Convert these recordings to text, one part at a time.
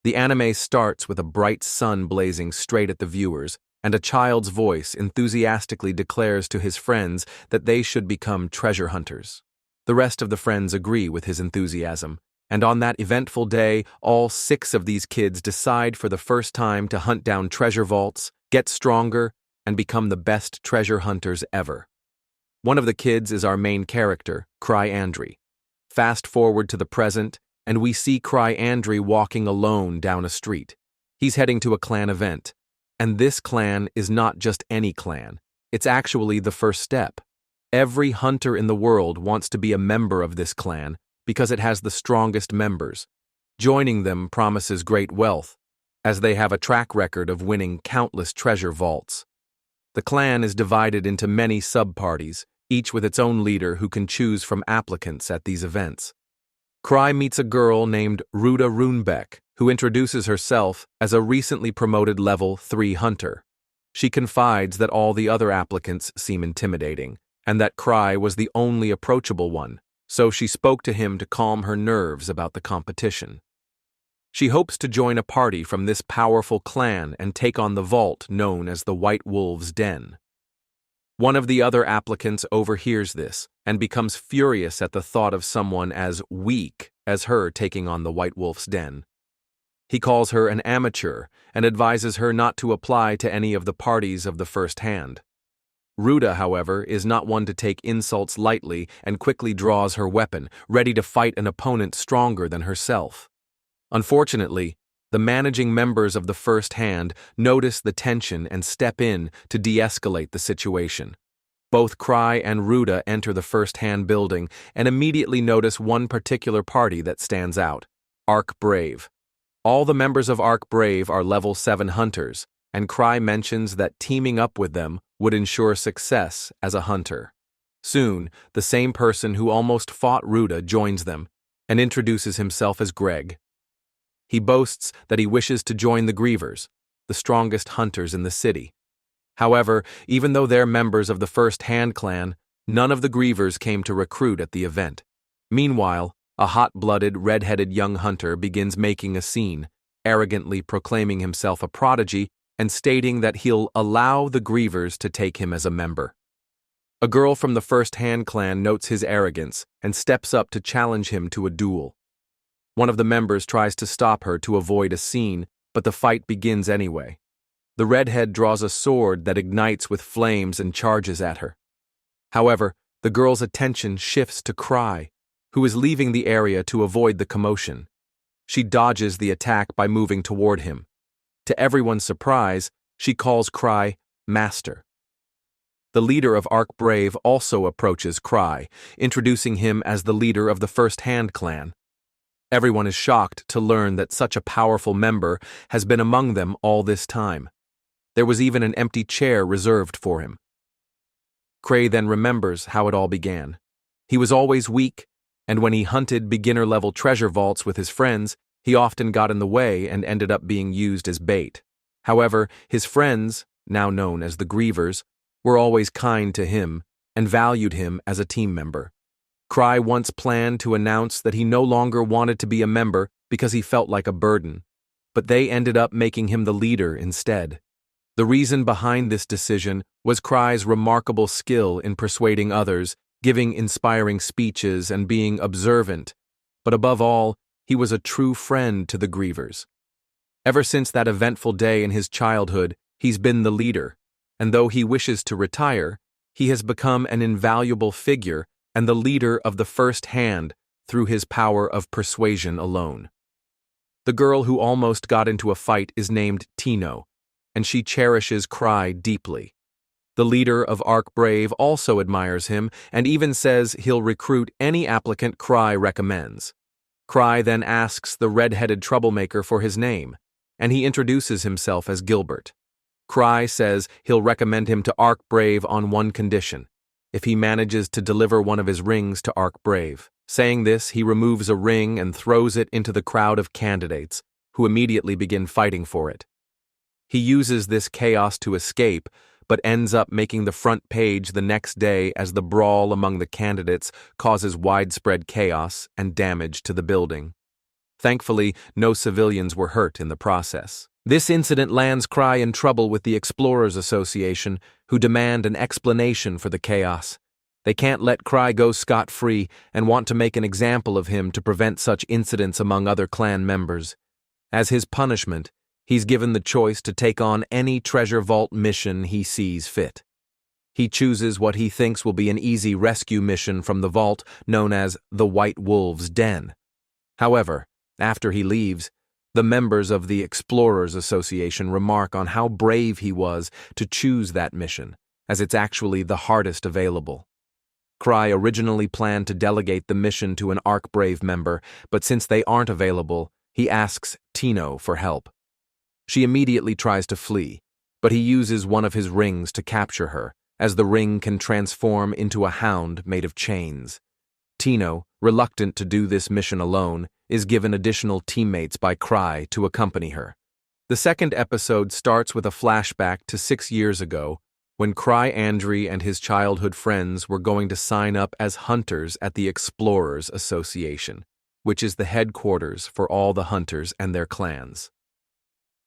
The anime starts with a bright sun blazing straight at the viewers, and a child's voice enthusiastically declares to his friends that they should become treasure hunters. The rest of the friends agree with his enthusiasm, and on that eventful day, all 6 of these kids decide for the first time to hunt down treasure vaults, get stronger, and become the best treasure hunters ever. One of the kids is our main character, Cry-Andry. Fast forward to the present, and we see Cry-Andry walking alone down a street. He's heading to a clan event. And this clan is not just any clan. It's actually the first step. Every hunter in the world wants to be a member of this clan because it has the strongest members. Joining them promises great wealth, as they have a track record of winning countless treasure vaults. The clan is divided into many sub-parties, each with its own leader who can choose from applicants at these events. Cry meets a girl named Ruda Runebeck, who introduces herself as a recently promoted level 3 hunter. She confides that all the other applicants seem intimidating, and that Cry was the only approachable one, so she spoke to him to calm her nerves about the competition. She hopes to join a party from this powerful clan and take on the vault known as the White Wolf's Den. One of the other applicants overhears this and becomes furious at the thought of someone as weak as her taking on the White Wolf's Den. He calls her an amateur and advises her not to apply to any of the parties of the first hand. Ruda, however, is not one to take insults lightly and quickly draws her weapon, ready to fight an opponent stronger than herself. Unfortunately, the managing members of the first hand notice the tension and step in to de-escalate the situation. Both Cry and Ruda enter the first hand building and immediately notice one particular party that stands out, Arc Brave. All the members of Arc Brave are level 7 hunters, and Cry mentions that teaming up with them would ensure success as a hunter. Soon, the same person who almost fought Ruda joins them and introduces himself as Greg. He boasts that he wishes to join the Grievers, the strongest hunters in the city. However, even though they're members of the First Hand clan, none of the Grievers came to recruit at the event. Meanwhile, a hot-blooded, red-headed young hunter begins making a scene, arrogantly proclaiming himself a prodigy and stating that he'll allow the Grievers to take him as a member. A girl from the First Hand clan notes his arrogance and steps up to challenge him to a duel. One of the members tries to stop her to avoid a scene, but the fight begins anyway. The redhead draws a sword that ignites with flames and charges at her. However, the girl's attention shifts to Cry, who is leaving the area to avoid the commotion. She dodges the attack by moving toward him. To everyone's surprise, she calls Cry Master. The leader of Arc Brave also approaches Cry, introducing him as the leader of the First Hand clan. Everyone is shocked to learn that such a powerful member has been among them all this time. There was even an empty chair reserved for him. Cray then remembers how it all began. He was always weak, and when he hunted beginner-level treasure vaults with his friends, he often got in the way and ended up being used as bait. However, his friends, now known as the Grievers, were always kind to him and valued him as a team member. Cry once planned to announce that he no longer wanted to be a member because he felt like a burden, but they ended up making him the leader instead. The reason behind this decision was Cry's remarkable skill in persuading others, giving inspiring speeches, and being observant, but above all, he was a true friend to the Grievers. Ever since that eventful day in his childhood, he's been the leader, and though he wishes to retire, he has become an invaluable figure and the leader of the First Hand through his power of persuasion alone. The girl who almost got into a fight is named Tino, and she cherishes Cry deeply. The leader of Arc Brave also admires him and even says he'll recruit any applicant Cry recommends. Cry then asks the red-headed troublemaker for his name, and he introduces himself as Gilbert. Cry says he'll recommend him to Arc Brave on one condition: if he manages to deliver one of his rings to Arc Brave. Saying this, he removes a ring and throws it into the crowd of candidates, who immediately begin fighting for it. He uses this chaos to escape, but ends up making the front page the next day as the brawl among the candidates causes widespread chaos and damage to the building. Thankfully, no civilians were hurt in the process. This incident lands Cry in trouble with the Explorers Association, who demand an explanation for the chaos. They can't let Cry go scot-free and want to make an example of him to prevent such incidents among other clan members. As his punishment, he's given the choice to take on any treasure vault mission he sees fit. He chooses what he thinks will be an easy rescue mission from the vault known as the White Wolf's Den. However, after he leaves, the members of the Explorers Association remark on how brave he was to choose that mission, as it's actually the hardest available. Cry originally planned to delegate the mission to an Arc-Brave member, but since they aren't available, he asks Tino for help. She immediately tries to flee, but he uses one of his rings to capture her, as the ring can transform into a hound made of chains. Tino, reluctant to do this mission alone, is given additional teammates by Cry to accompany her. The second episode starts with a flashback to 6 years ago, when Cry Andry and his childhood friends were going to sign up as hunters at the Explorers Association, which is the headquarters for all the hunters and their clans.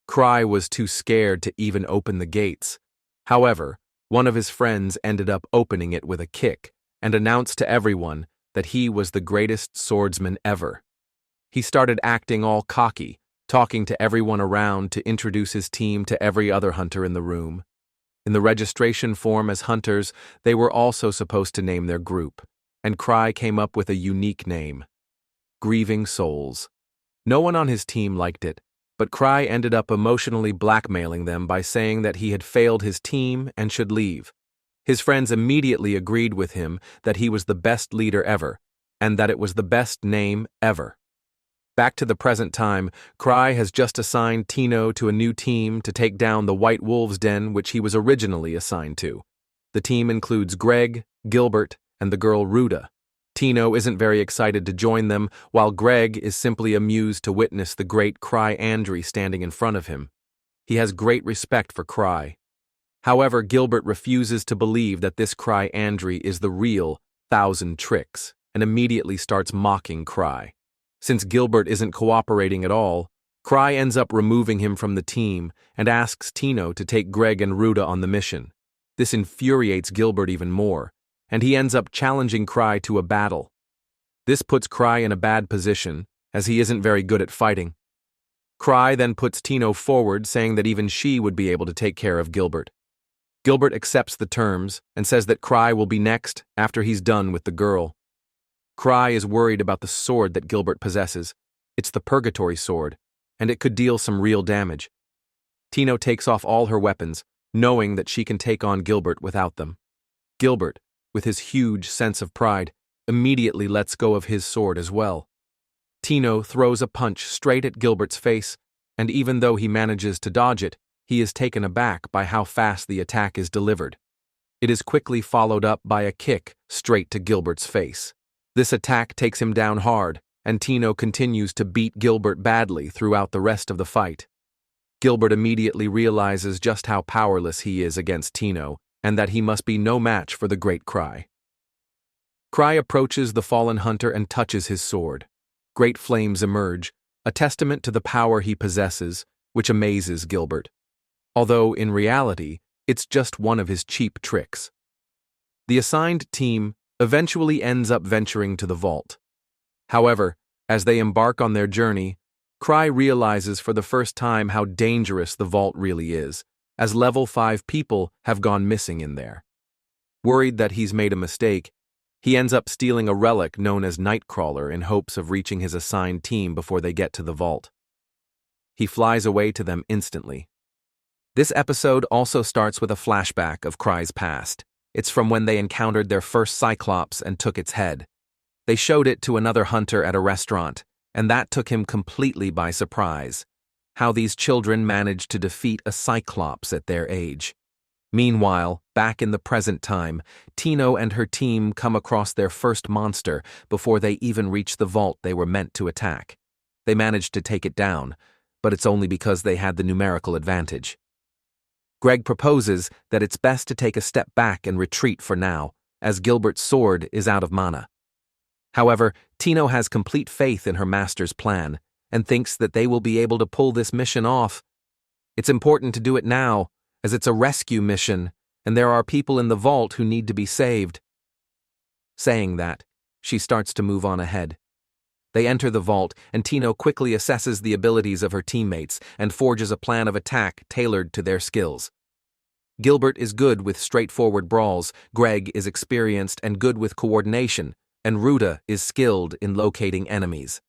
Cry was too scared to even open the gates. However, one of his friends ended up opening it with a kick and announced to everyone that he was the greatest swordsman ever. He started acting all cocky, talking to everyone around to introduce his team to every other hunter in the room. In the registration form as hunters, they were also supposed to name their group, and Cry came up with a unique name: Grieving Souls. No one on his team liked it, but Cry ended up emotionally blackmailing them by saying that he had failed his team and should leave. His friends immediately agreed with him that he was the best leader ever, and that it was the best name ever. Back to the present time, Cry has just assigned Tino to a new team to take down the White Wolf's Den, which he was originally assigned to. The team includes Greg, Gilbert, and the girl Ruda. Tino isn't very excited to join them, while Greg is simply amused to witness the great Cry Andry standing in front of him. He has great respect for Cry. However, Gilbert refuses to believe that this Cry Andry is the real Thousand Tricks, and immediately starts mocking Cry. Since Gilbert isn't cooperating at all, Cry ends up removing him from the team and asks Tino to take Greg and Ruda on the mission. This infuriates Gilbert even more, and he ends up challenging Cry to a battle. This puts Cry in a bad position, as he isn't very good at fighting. Cry then puts Tino forward, saying that even she would be able to take care of Gilbert. Gilbert accepts the terms and says that Cry will be next after he's done with the girl. Cry is worried about the sword that Gilbert possesses. It's the Purgatory Sword, and it could deal some real damage. Tino takes off all her weapons, knowing that she can take on Gilbert without them. Gilbert, with his huge sense of pride, immediately lets go of his sword as well. Tino throws a punch straight at Gilbert's face, and even though he manages to dodge it, he is taken aback by how fast the attack is delivered. It is quickly followed up by a kick straight to Gilbert's face. This attack takes him down hard, and Tino continues to beat Gilbert badly throughout the rest of the fight. Gilbert immediately realizes just how powerless he is against Tino, and that he must be no match for the great Cry. Cry approaches the fallen hunter and touches his sword. Great flames emerge, a testament to the power he possesses, which amazes Gilbert. Although, in reality, it's just one of his cheap tricks. The assigned team eventually ends up venturing to the vault. However, as they embark on their journey, Cry realizes for the first time how dangerous the vault really is, as level 5 people have gone missing in there. Worried that he's made a mistake, he ends up stealing a relic known as Nightcrawler in hopes of reaching his assigned team before they get to the vault. He flies away to them instantly. This episode also starts with a flashback of Cry's past. It's from when they encountered their first Cyclops and took its head. They showed it to another hunter at a restaurant, and that took him completely by surprise. How these children managed to defeat a Cyclops at their age. Meanwhile, back in the present time, Tino and her team come across their first monster before they even reach the vault they were meant to attack. They managed to take it down, but it's only because they had the numerical advantage. Greg proposes that it's best to take a step back and retreat for now, as Gilbert's sword is out of mana. However, Tino has complete faith in her master's plan, and thinks that they will be able to pull this mission off. It's important to do it now, as it's a rescue mission, and there are people in the vault who need to be saved. Saying that, she starts to move on ahead. They enter the vault, and Tino quickly assesses the abilities of her teammates and forges a plan of attack tailored to their skills. Gilbert is good with straightforward brawls, Greg is experienced and good with coordination, and Ruta is skilled in locating enemies.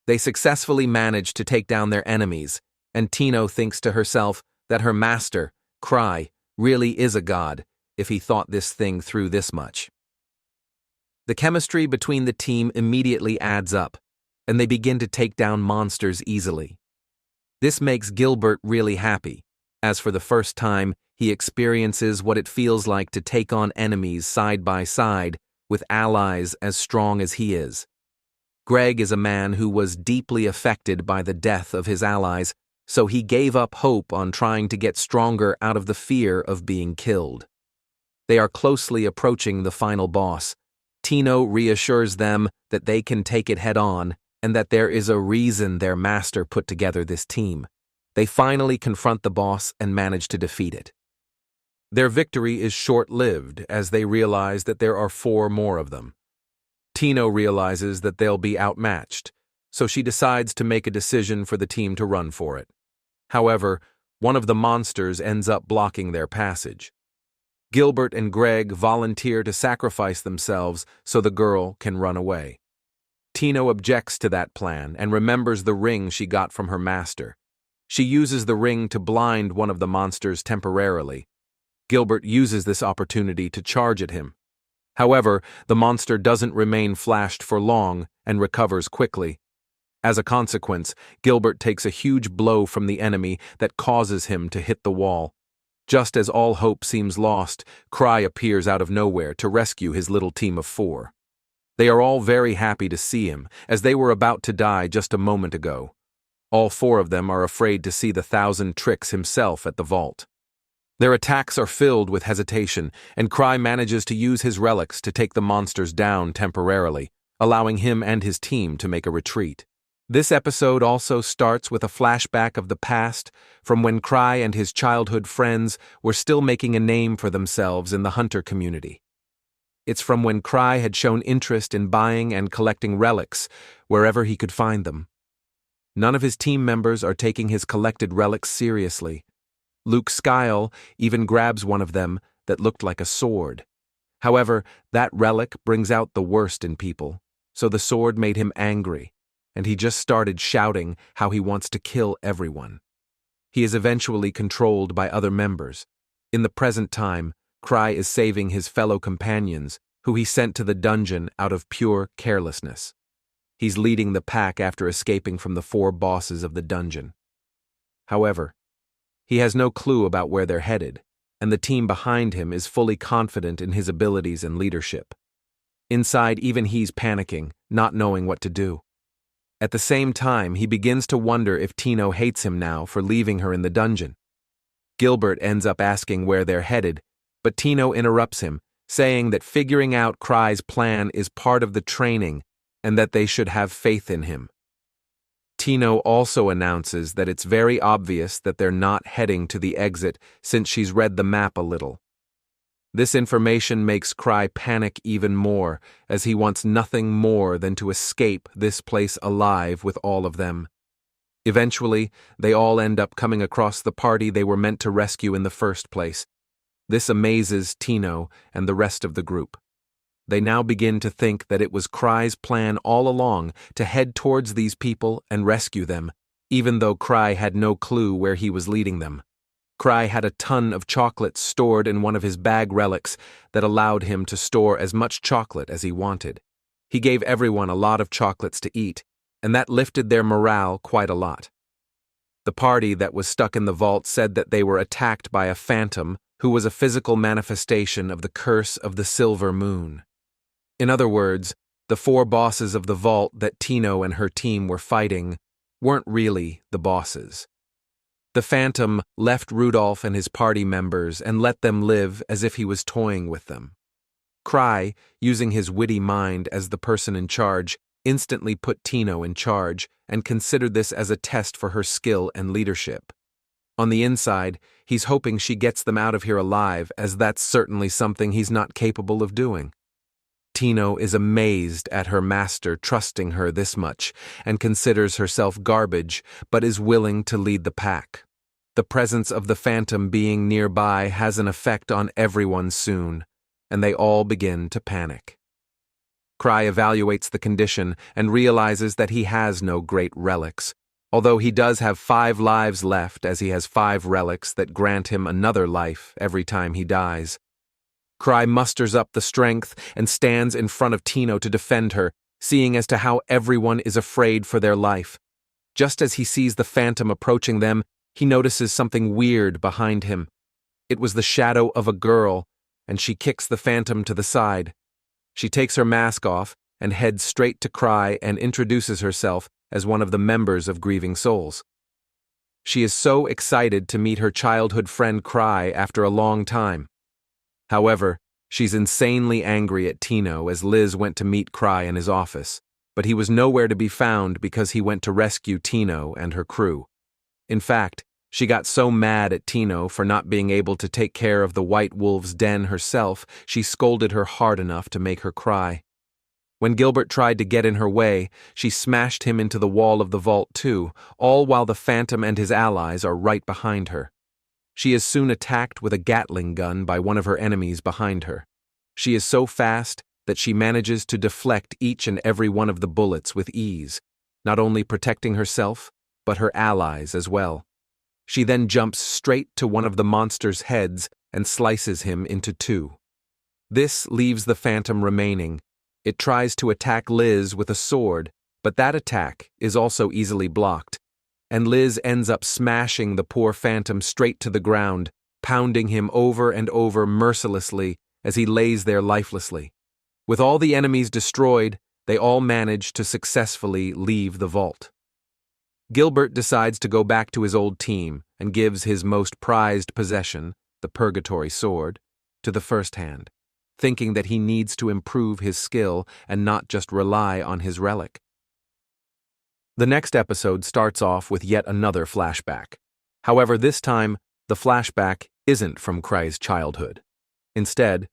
They successfully manage to take down their enemies, and Tino thinks to herself that her master, Cry, really is a god, if he thought this thing through this much. The chemistry between the team immediately adds up, and they begin to take down monsters easily. This makes Gilbert really happy, as for the first time, he experiences what it feels like to take on enemies side by side with allies as strong as he is. Greg is a man who was deeply affected by the death of his allies, so he gave up hope on trying to get stronger out of the fear of being killed. They are closely approaching the final boss. Tino reassures them that they can take it head-on and that there is a reason their master put together this team. They finally confront the boss and manage to defeat it. Their victory is short-lived as they realize that there are 4 more of them. Tino realizes that they'll be outmatched, so she decides to make a decision for the team to run for it. However, one of the monsters ends up blocking their passage. Gilbert and Greg volunteer to sacrifice themselves so the girl can run away. Tino objects to that plan and remembers the ring she got from her master. She uses the ring to blind one of the monsters temporarily. Gilbert uses this opportunity to charge at him. However, the monster doesn't remain flashed for long and recovers quickly. As a consequence, Gilbert takes a huge blow from the enemy that causes him to hit the wall. Just as all hope seems lost, Cry appears out of nowhere to rescue his little team of 4. They are all very happy to see him, as they were about to die just a moment ago. All 4 of them are afraid to see the 1,000 Tricks himself at the vault. Their attacks are filled with hesitation, and Cry manages to use his relics to take the monsters down temporarily, allowing him and his team to make a retreat. This episode also starts with a flashback of the past, from when Cry and his childhood friends were still making a name for themselves in the hunter community. It's from when Cry had shown interest in buying and collecting relics wherever he could find them. None of his team members are taking his collected relics seriously. Luke Skyle even grabs one of them that looked like a sword. However, that relic brings out the worst in people, so the sword made him angry, and he just started shouting how he wants to kill everyone. He is eventually controlled by other members. In the present time, Cry is saving his fellow companions, who he sent to the dungeon out of pure carelessness. He's leading the pack after escaping from the 4 bosses of the dungeon. However, he has no clue about where they're headed, and the team behind him is fully confident in his abilities and leadership. Inside, even he's panicking, not knowing what to do. At the same time, he begins to wonder if Tino hates him now for leaving her in the dungeon. Gilbert ends up asking where they're headed, but Tino interrupts him, saying that figuring out Cry's plan is part of the training and that they should have faith in him. Tino also announces that it's very obvious that they're not heading to the exit since she's read the map a little. This information makes Cry panic even more, as he wants nothing more than to escape this place alive with all of them. Eventually, they all end up coming across the party they were meant to rescue in the first place. This amazes Tino and the rest of the group. They now begin to think that it was Cry's plan all along to head towards these people and rescue them, even though Cry had no clue where he was leading them. Cry had a ton of chocolates stored in one of his bag relics that allowed him to store as much chocolate as he wanted. He gave everyone a lot of chocolates to eat, and that lifted their morale quite a lot. The party that was stuck in the vault said that they were attacked by a phantom who was a physical manifestation of the curse of the silver moon. In other words, the 4 bosses of the vault that Tino and her team were fighting weren't really the bosses. The phantom left Rudolph and his party members and let them live as if he was toying with them. Cry, using his witty mind as the person in charge, instantly put Tino in charge and considered this as a test for her skill and leadership. On the inside, he's hoping she gets them out of here alive, as that's certainly something he's not capable of doing. Tino is amazed at her master trusting her this much and considers herself garbage, but is willing to lead the pack. The presence of the phantom being nearby has an effect on everyone soon, and they all begin to panic. Cry evaluates the condition and realizes that he has no great relics, although he does have 5 lives left, as he has 5 relics that grant him another life every time he dies. Cry musters up the strength and stands in front of Tino to defend her, seeing as to how everyone is afraid for their life. Just as he sees the phantom approaching them, he notices something weird behind him. It was the shadow of a girl, and she kicks the phantom to the side. She takes her mask off and heads straight to Cry and introduces herself as one of the members of Grieving Souls. She is so excited to meet her childhood friend Cry after a long time. However, she's insanely angry at Tino as Liz went to meet Cry in his office, but he was nowhere to be found because he went to rescue Tino and her crew. In fact, she got so mad at Tino for not being able to take care of the White Wolf's den herself, she scolded her hard enough to make her cry. When Gilbert tried to get in her way, she smashed him into the wall of the vault too, all while the phantom and his allies are right behind her. She is soon attacked with a Gatling gun by one of her enemies behind her. She is so fast that she manages to deflect each and every one of the bullets with ease, not only protecting herself, but her allies as well. She then jumps straight to one of the monster's heads and slices him into 2. This leaves the phantom remaining. It tries to attack Liz with a sword, but that attack is also easily blocked, and Liz ends up smashing the poor phantom straight to the ground, pounding him over and over mercilessly as he lays there lifelessly. With all the enemies destroyed, they all manage to successfully leave the vault. Gilbert decides to go back to his old team and gives his most prized possession, the Purgatory Sword, to the First Hand, thinking that he needs to improve his skill and not just rely on his relic. The next episode starts off with yet another flashback. However, this time, the flashback isn't from Cry's childhood. Instead,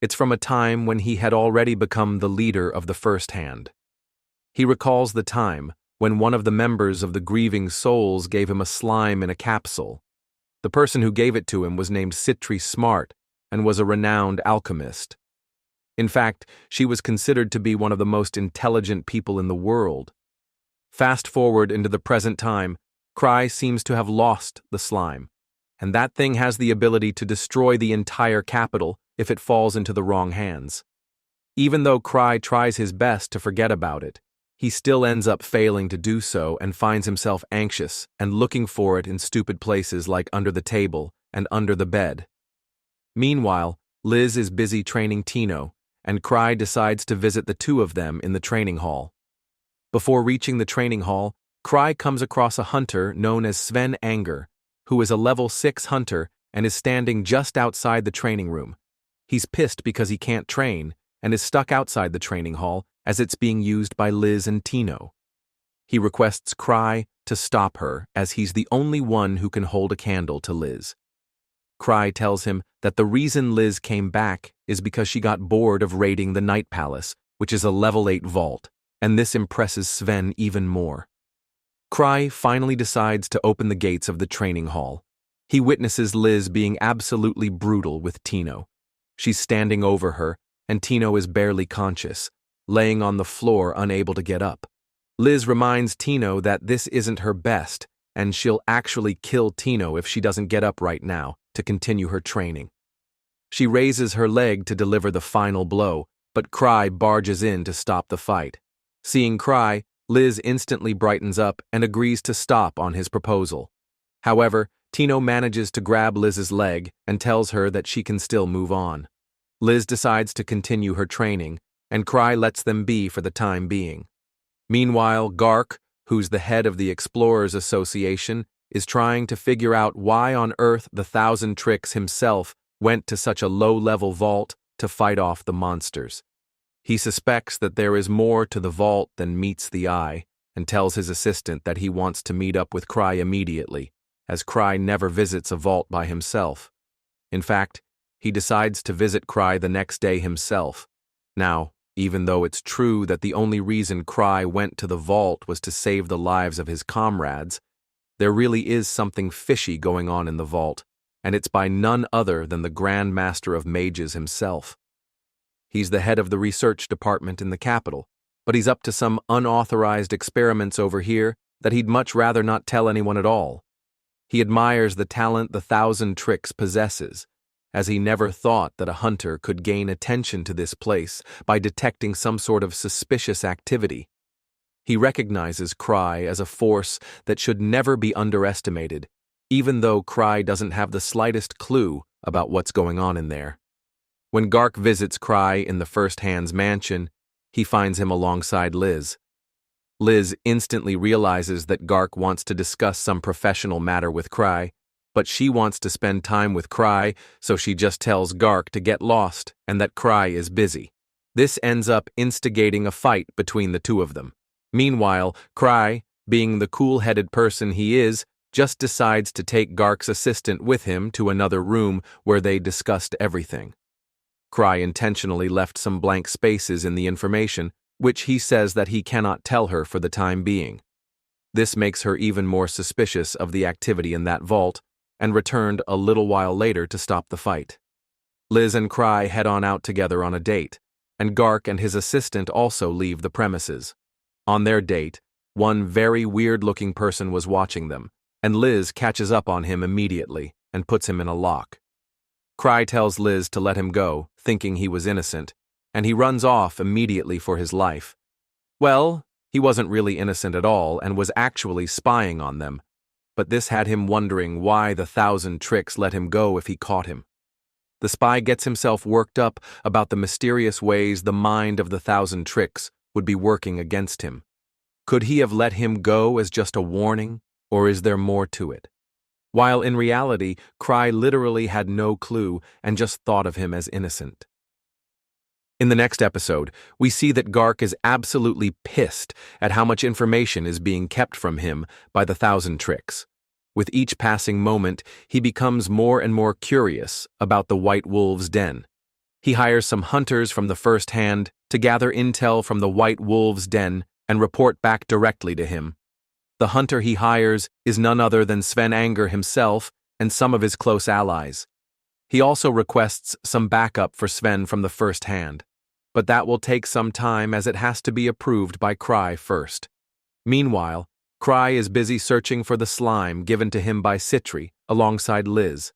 it's from a time when he had already become the leader of the First Hand. He recalls the time when one of the members of the Grieving Souls gave him a slime in a capsule. The person who gave it to him was named Citri Smart and was a renowned alchemist. In fact, she was considered to be one of the most intelligent people in the world. Fast forward into the present time, Cry seems to have lost the slime, and that thing has the ability to destroy the entire capital if it falls into the wrong hands. Even though Cry tries his best to forget about it, he still ends up failing to do so and finds himself anxious and looking for it in stupid places like under the table and under the bed. Meanwhile, Liz is busy training Tino, and Cry decides to visit the 2 of them in the training hall. Before reaching the training hall, Cry comes across a hunter known as Sven Anger, who is a level 6 hunter and is standing just outside the training room. He's pissed because he can't train and is stuck outside the training hall as it's being used by Liz and Tino. He requests Cry to stop her as he's the only one who can hold a candle to Liz. Cry tells him that the reason Liz came back is because she got bored of raiding the Night Palace, which is a level 8 vault, and this impresses Sven even more. Cry finally decides to open the gates of the training hall. He witnesses Liz being absolutely brutal with Tino. She's standing over her, and Tino is barely conscious, laying on the floor unable to get up. Liz reminds Tino that this isn't her best, and she'll actually kill Tino if she doesn't get up right now to continue her training. She raises her leg to deliver the final blow, but Cry barges in to stop the fight. Seeing Cry, Liz instantly brightens up and agrees to stop on his proposal. However, Tino manages to grab Liz's leg and tells her that she can still move on. Liz decides to continue her training, and Cry lets them be for the time being. Meanwhile, Gark, who's the head of the Explorers Association, is trying to figure out why on earth the Thousand Tricks himself went to such a low-level vault to fight off the monsters. He suspects that there is more to the vault than meets the eye, and tells his assistant that he wants to meet up with Cry immediately, as Cry never visits a vault by himself. In fact, he decides to visit Cry the next day himself. Now, even though it's true that the only reason Cry went to the vault was to save the lives of his comrades, there really is something fishy going on in the vault, and it's by none other than the Grand Master of Mages himself. He's the head of the research department in the capital, but he's up to some unauthorized experiments over here that he'd much rather not tell anyone at all. He admires the talent the Thousand Tricks possesses, as he never thought that a hunter could gain attention to this place by detecting some sort of suspicious activity. He recognizes Cry as a force that should never be underestimated, even though Cry doesn't have the slightest clue about what's going on in there. When Gark visits Cry in the First Hand's mansion, he finds him alongside Liz. Liz instantly realizes that Gark wants to discuss some professional matter with Cry, but she wants to spend time with Cry, so she just tells Gark to get lost and that Cry is busy. This ends up instigating a fight between the two of them. Meanwhile, Cry, being the cool-headed person he is, just decides to take Gark's assistant with him to another room where they discussed everything. Cry intentionally left some blank spaces in the information, which he says that he cannot tell her for the time being. This makes her even more suspicious of the activity in that vault, and returned a little while later to stop the fight. Liz and Cry head on out together on a date, and Gark and his assistant also leave the premises. On their date, one very weird-looking person was watching them, and Liz catches up on him immediately and puts him in a lock. Cry tells Liz to let him go, thinking he was innocent, and he runs off immediately for his life. Well, he wasn't really innocent at all and was actually spying on them, but this had him wondering why the Thousand Tricks let him go if he caught him. The spy gets himself worked up about the mysterious ways the mind of the Thousand Tricks would be working against him. Could he have let him go as just a warning, or is there more to it? While in reality, Cry literally had no clue and just thought of him as innocent. In the next episode, we see that Gark is absolutely pissed at how much information is being kept from him by the Thousand Tricks. With each passing moment, he becomes more and more curious about the White Wolf's den. He hires some hunters from the First Hand to gather intel from the White Wolf's den and report back directly to him. The hunter he hires is none other than Sven Anger himself and some of his close allies. He also requests some backup for Sven from the First Hand, but that will take some time as it has to be approved by Cry first. Meanwhile, Cry is busy searching for the slime given to him by Citri alongside Liz.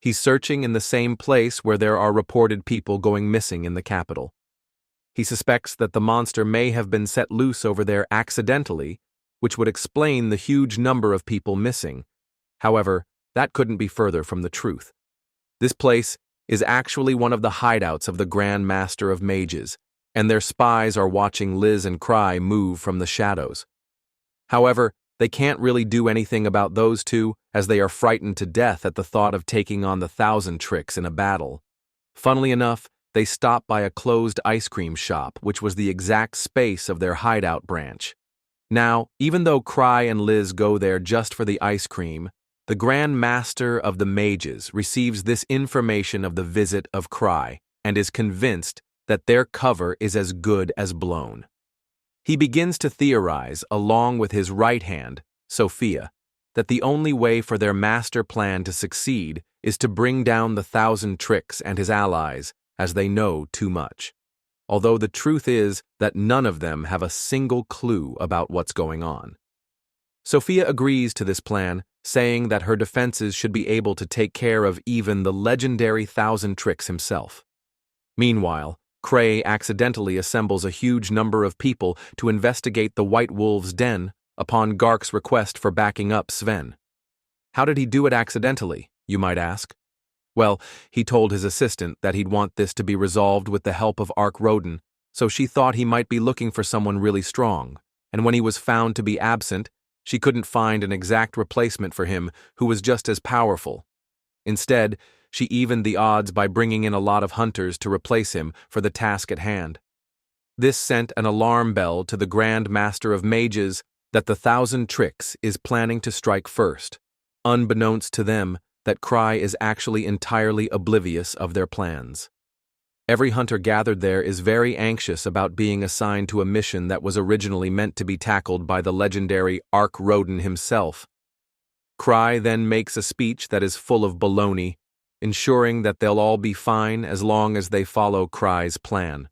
He's searching in the same place where there are reported people going missing in the capital. He suspects that the monster may have been set loose over there accidentally, which would explain the huge number of people missing. However, that couldn't be further from the truth. This place is actually one of the hideouts of the Grand Master of Mages, and their spies are watching Liz and Cry move from the shadows. However, they can't really do anything about those two, as they are frightened to death at the thought of taking on the Thousand Tricks in a battle. Funnily enough, they stop by a closed ice cream shop, which was the exact space of their hideout branch. Now, even though Cry and Liz go there just for the ice cream, the Grand Master of the Mages receives this information of the visit of Cry and is convinced that their cover is as good as blown. He begins to theorize, along with his right hand, Sophia, that the only way for their master plan to succeed is to bring down the Thousand Tricks and his allies, as they know too much. Although the truth is that none of them have a single clue about what's going on. Sophia agrees to this plan, saying that her defenses should be able to take care of even the legendary Thousand Tricks himself. Meanwhile, Cray accidentally assembles a huge number of people to investigate the White Wolf's den upon Gark's request for backing up Sven. How did he do it accidentally, you might ask? Well, he told his assistant that he'd want this to be resolved with the help of Ark Roden, so she thought he might be looking for someone really strong, and when he was found to be absent, she couldn't find an exact replacement for him who was just as powerful. Instead, she evened the odds by bringing in a lot of hunters to replace him for the task at hand. This sent an alarm bell to the Grand Master of Mages that the Thousand Tricks is planning to strike first, unbeknownst to them that Cry is actually entirely oblivious of their plans. Every hunter gathered there is very anxious about being assigned to a mission that was originally meant to be tackled by the legendary Ark Roden himself. Cry then makes a speech that is full of baloney, ensuring that they'll all be fine as long as they follow Cry's plan.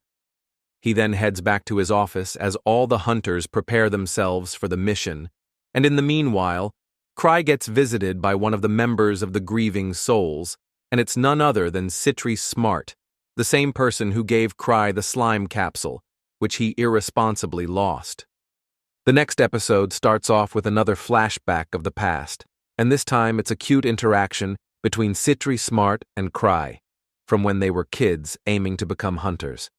He then heads back to his office as all the hunters prepare themselves for the mission, and in the meanwhile, Cry gets visited by one of the members of the Grieving Souls, and it's none other than Citri Smart, the same person who gave Cry the slime capsule, which he irresponsibly lost. The next episode starts off with another flashback of the past, and this time it's a cute interaction between Citri Smart and Cry, from when they were kids aiming to become hunters.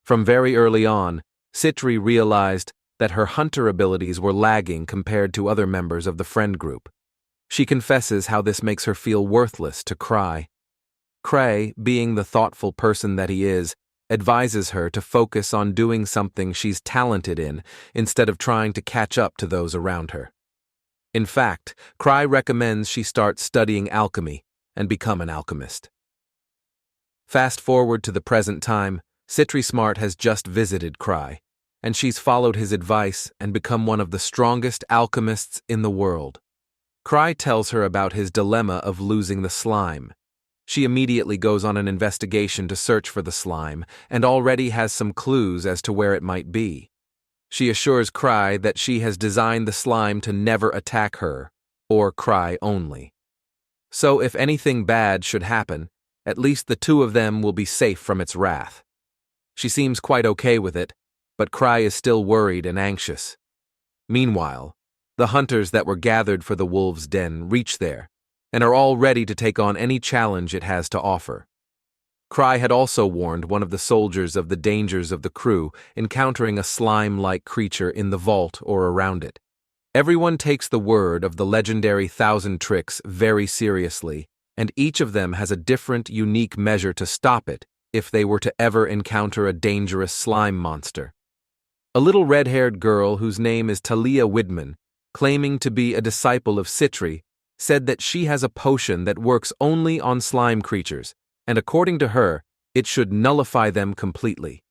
From very early on, Citri realized that her hunter abilities were lagging compared to other members of the friend group. She confesses how this makes her feel worthless to Cry. Cray, being the thoughtful person that he is, advises her to focus on doing something she's talented in instead of trying to catch up to those around her. In fact, Cry recommends she start studying alchemy and become an alchemist. Fast forward to the present time, Citri Smart has just visited Cry, and she's followed his advice and become one of the strongest alchemists in the world. Cry tells her about his dilemma of losing the slime. She immediately goes on an investigation to search for the slime and already has some clues as to where it might be. She assures Cry that she has designed the slime to never attack her, or Cry only. So if anything bad should happen, at least the two of them will be safe from its wrath. She seems quite okay with it, but Cry is still worried and anxious. Meanwhile, the hunters that were gathered for the wolves' den reach there, and are all ready to take on any challenge it has to offer. Cry had also warned one of the soldiers of the dangers of the crew encountering a slime-like creature in the vault or around it. Everyone takes the word of the legendary Thousand Tricks very seriously, and each of them has a different, unique measure to stop it if they were to ever encounter a dangerous slime monster. A little red-haired girl whose name is Talia Widman, claiming to be a disciple of Citri, said that she has a potion that works only on slime creatures, and according to her, it should nullify them completely.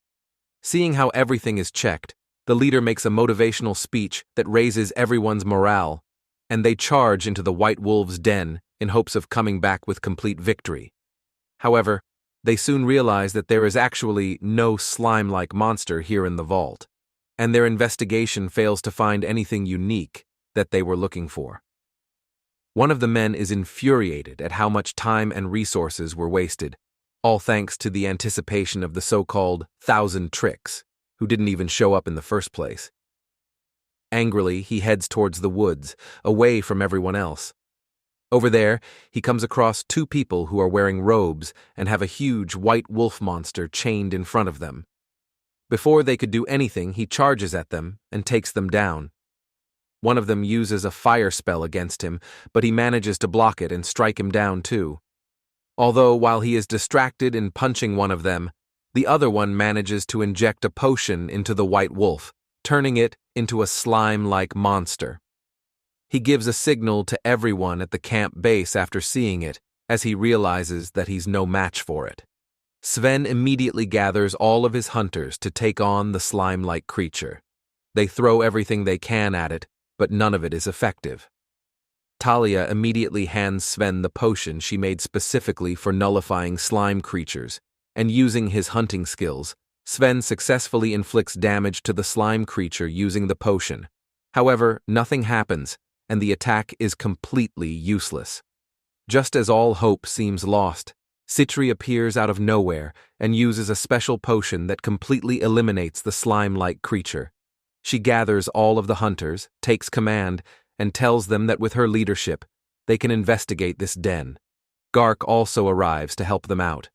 Seeing how everything is checked, the leader makes a motivational speech that raises everyone's morale, and they charge into the White Wolves' den in hopes of coming back with complete victory. However, they soon realize that there is actually no slime-like monster here in the vault, and their investigation fails to find anything unique that they were looking for. One of the men is infuriated at how much time and resources were wasted, all thanks to the anticipation of the so-called Thousand Tricks, who didn't even show up in the first place. Angrily, he heads towards the woods, away from everyone else. Over there, he comes across two people who are wearing robes and have a huge white wolf monster chained in front of them. Before they could do anything, he charges at them and takes them down. One of them uses a fire spell against him, but he manages to block it and strike him down too. Although while he is distracted in punching one of them, the other one manages to inject a potion into the white wolf, turning it into a slime-like monster. He gives a signal to everyone at the camp base after seeing it, as he realizes that he's no match for it. Sven immediately gathers all of his hunters to take on the slime-like creature. They throw everything they can at it, but none of it is effective. Talia immediately hands Sven the potion she made specifically for nullifying slime creatures, and using his hunting skills, Sven successfully inflicts damage to the slime creature using the potion. However, nothing happens, and the attack is completely useless. Just as all hope seems lost, Citri appears out of nowhere and uses a special potion that completely eliminates the slime-like creature. She gathers all of the hunters, takes command, and tells them that with her leadership, they can investigate this den. Gark also arrives to help them out.